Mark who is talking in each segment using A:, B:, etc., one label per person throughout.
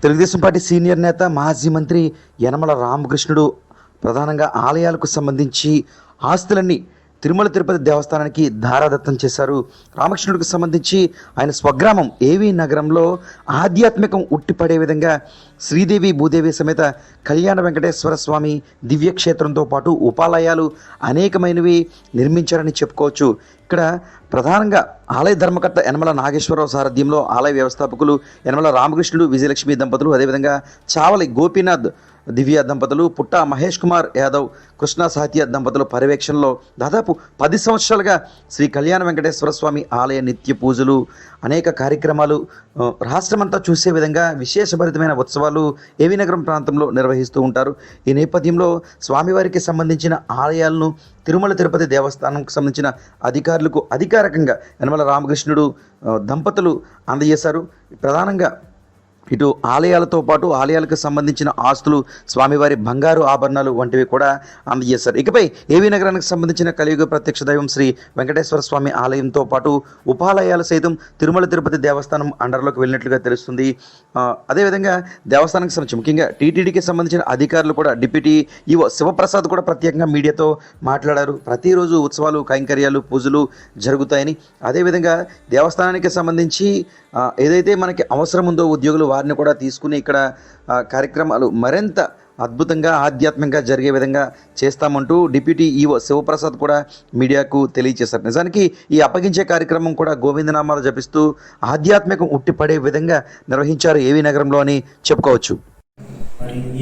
A: Telugu Desam party senior నేత మాజీ మంత్రి యనమల రామకృష్ణుడు ప్రధానంగా ఆలయాలకు సంబంధించి ఆస్తులన్నీ తిరుమల తిరుపతి దేవస్థానానికి ధారాదత్తం చేశారు. రామకృష్ణుడికి సంబంధించి ఆయన స్వగ్రామం ఏవి నగరంలో ఆధ్యాత్మికం ఉట్టిపడే విధంగా శ్రీదేవి భూదేవి సమేత కళ్యాణ వెంకటేశ్వర స్వామి దివ్యక్షేత్రంతో పాటు ఉపాలయాలు అనేకమైనవి నిర్మించారని చెప్పుకోవచ్చు. ఇక్కడ ప్రధానంగా ఆలయ ధర్మకర్త యనమల నాగేశ్వరరావు సారథ్యంలో ఆలయ వ్యవస్థాపకులు యనమల రామకృష్ణుడు విజయలక్ష్మి దంపతులు, అదేవిధంగా చావలి గోపీనాథ్ దివ్య దంపతులు, పుట్ట మహేష్ కుమార్ యాదవ్ కృష్ణ సాహిత్య దంపతుల పర్యవేక్షణలో దాదాపు 10 సంవత్సరాలుగా శ్రీ కళ్యాణ వెంకటేశ్వర స్వామి ఆలయ నిత్య పూజలు, అనేక కార్యక్రమాలు రాష్ట్రమంతా చూసే విధంగా విశేషభరితమైన ఉత్సవాలు ఏవి నగరం ప్రాంతంలో నిర్వహిస్తూ ఉంటారు. ఈ నేపథ్యంలో స్వామివారికి సంబంధించిన ఆలయాలను తిరుమల తిరుపతి దేవస్థానంకు సంబంధించిన అధికారులకు అధికారికంగా యనమల రామకృష్ణుడు దంపతులు అందజేశారు. ప్రధానంగా ఇటు ఆలయాలతో పాటు ఆలయాలకు సంబంధించిన ఆస్తులు, స్వామివారి బంగారు ఆభరణాలు వంటివి కూడా అందజేశారు. ఇకపై ఏవి నగరానికి సంబంధించిన కలియుగ ప్రత్యక్ష దైవం శ్రీ వెంకటేశ్వర స్వామి ఆలయంతో పాటు ఉపాలయాలు సైతం తిరుమల తిరుపతి దేవస్థానం అండర్లోకి వెళ్ళినట్లుగా తెలుస్తుంది. అదేవిధంగా దేవస్థానానికి సంబంధించి ముఖ్యంగా టీటీడీకి సంబంధించిన అధికారులు కూడా డిప్యూటీ ఈవో శివప్రసాద్ కూడా ప్రత్యేకంగా మీడియాతో మాట్లాడారు. ప్రతిరోజు ఉత్సవాలు, కైంకర్యాలు, పూజలు జరుగుతాయని, అదేవిధంగా దేవస్థానానికి సంబంధించి ఏదైతే మనకి అవసరం ఉందో ఉద్యోగులు వారిని కూడా తీసుకుని ఇక్కడ కార్యక్రమాలు మరింత అద్భుతంగా ఆధ్యాత్మికంగా జరిగే విధంగా చేస్తామంటూ డిప్యూటీ ఈవో శివప్రసాద్ కూడా మీడియాకు తెలియజేశారు. నిజానికి ఈ అప్పగించే కార్యక్రమం కూడా గోవిందనామాలు జపిస్తూ ఆధ్యాత్మికం ఉట్టిపడే విధంగా నిర్వహించారు ఏవి నగరంలో అని చెప్పుకోవచ్చు.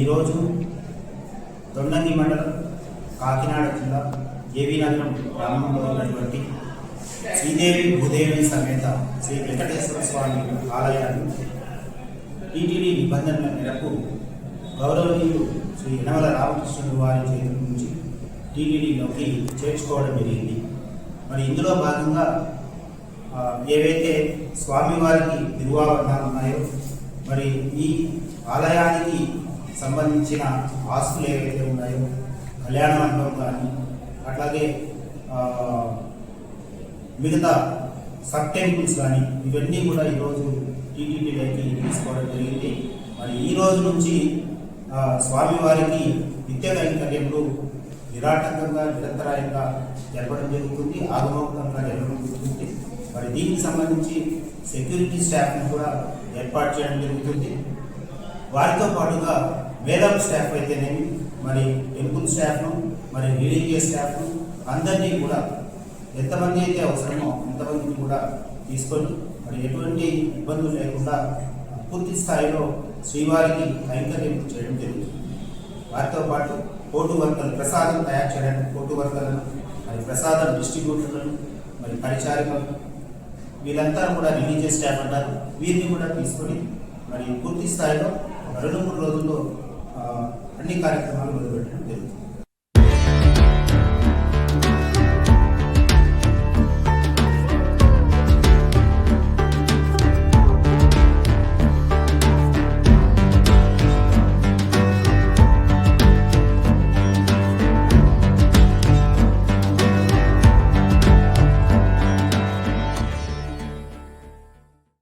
B: ఈరోజు దొండంగి మండలం కాకినాడ జిల్లా ఏవి నగరం గ్రామంలో ఉన్నటువంటి శ్రీదేవి భూదేవి సమేత శ్రీ వెంకటేశ్వర స్వామి ఆలయాన్ని టీటీడీ నిబంధనల మేరకు గౌరవనీయులు శ్రీ యనమల రామకృష్ణుడు వారి చేతుల నుంచి టీటీడీలోకి చేర్చుకోవడం జరిగింది. మరి ఇందులో భాగంగా ఏవైతే స్వామివారికి తిరువాభరణాలు ఉన్నాయో, మరి ఈ ఆలయానికి సంబంధించిన ఆస్తులు ఏవైతే ఉన్నాయో, కళ్యాణ మండపం కానీ అట్లాగే మిగతా సబ్ టెంపుల్స్ కానీ ఇవన్నీ కూడా ఈరోజు టీటీడీలోకి తీసుకోవడం జరిగింది. మరి ఈ రోజు నుంచి స్వామివారికి నిత్య కైంకర్యములు నిరాటంకంగా నిరంతరాయంగా జరపడం జరుగుతుంది, ఆగమోక్తంగా జరపడం జరుగుతుంది. మరి దీనికి సంబంధించి సెక్యూరిటీ స్టాఫ్ను కూడా ఏర్పాటు చేయడం జరుగుతుంది. వారితో పాటుగా మేడం స్టాఫ్ అయితేనేమి, మరి టెంపుల్ స్టాఫ్ను, మరి రిలీజియస్ స్టాఫ్ను అందరినీ కూడా ఎంతమంది అయితే అవసరమో అంతమందిని కూడా తీసుకొని మరి ఎటువంటి ఇబ్బందులు లేకుండా పూర్తి స్థాయిలో శ్రీవారికి కైంకర్యం చేయడం జరుగుతుంది. వారితో పాటు పోటు వర్కర్లు, ప్రసాదం తయారు చేయడానికి పోటు వర్కర్లను, మరి ప్రసాదం డిస్ట్రిబ్యూటర్లను, మరి పరిచారికలు, వీళ్ళంతా కూడా రిలీజియస్ స్టాఫ్ అంటారు, వీరిని కూడా తీసుకొని మరి పూర్తి స్థాయిలో 2-3 రోజుల్లో అన్ని కార్యక్రమాలు మొదలుపెట్టడం జరుగుతుంది.